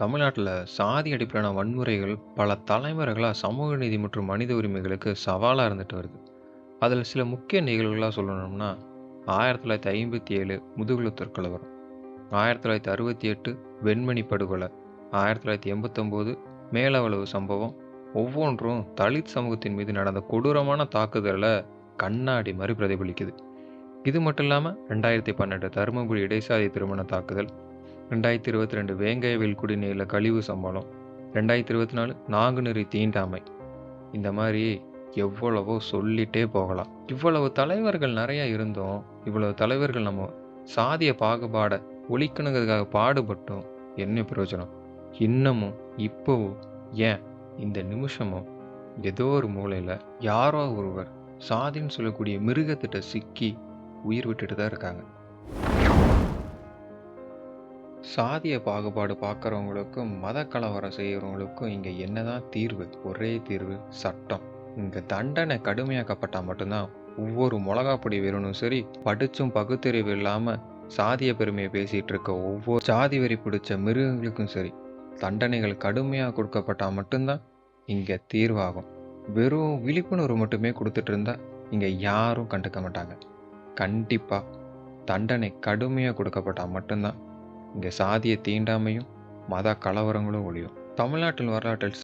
தமிழ்நாட்டில் சாதி அடிப்படையிலான வன்முறைகள் பல தலைமுறைகளாக சமூக நீதி மற்றும் மனித உரிமைகளுக்கு சவாலாக இருந்துட்டு வருது. அதில் சில முக்கிய நிகழ்வுகளாக சொல்லணும்னா 1957 முதுகுளத்தூர் கலவரம், 1968 வெண்மணி படுகொலை, 1989 மேலவளவு சம்பவம். ஒவ்வொன்றும் தலித் சமூகத்தின் மீது நடந்த கொடூரமான தாக்குதலை கண்ணாடி மாதிரி பிரதிபலிக்குது. இது மட்டும் இல்லாமல் 2012 தருமபுரி இடைசாதி திருமண தாக்குதல், 2022 வேங்கையவில் குடிநீரில் கழிவு சம்பளம், 2024 நாங்குநெறி தீண்டாமை. இந்த மாதிரி எவ்வளவோ சொல்லிட்டே போகலாம். இவ்வளவு தலைவர்கள் நிறைய இருந்தோம். இவ்வளவு தலைவர்கள் நம்ம சாதிய பாகுபாடை ஒழிக்கணுங்கிறதுக்காக பாடுபட்டோம். என்ன பிரயோஜனம்? இன்னமும் இப்போவும் ஏன் இந்த நிமிஷமும் ஏதோ ஒரு மூலையில் யாரோ ஒருவர் சாதின்னு சொல்லக்கூடிய மிருகத்திட்ட சிக்கி உயிர் விட்டுட்டு தான் இருக்காங்க. சாதிய பாகுபாடு பார்க்குறவங்களுக்கும் மத கலவரம் செய்கிறவங்களுக்கும் இங்கே என்னதான் தீர்வு? ஒரே தீர்வு, சட்டம். இங்கே தண்டனை கடுமையாக்கப்பட்டால் மட்டும்தான் ஒவ்வொரு மிளகாப்பொடி வீரனும் சரி, படிச்சும் பகுத்தறிவு இல்லாமல் சாதிய பெருமையை பேசிகிட்டு இருக்க ஒவ்வொரு சாதி வரி பிடிச்ச மிருகங்களுக்கும் சரி, தண்டனைகள் கடுமையாக கொடுக்கப்பட்டால் மட்டும்தான் இங்கே தீர்வாகும். வெறும் விழிப்புணர்வு மட்டுமே கொடுத்துட்டு இருந்தா இங்கே யாரும் கண்டுக்க மாட்டாங்க. கண்டிப்பாக தண்டனை கடுமையாக கொடுக்கப்பட்டால் மட்டும்தான் இங்கே சாதிய தீண்டாமையும் மத கலவரங்களும் ஒழியும். தமிழ்நாட்டின் வரலாற்றில்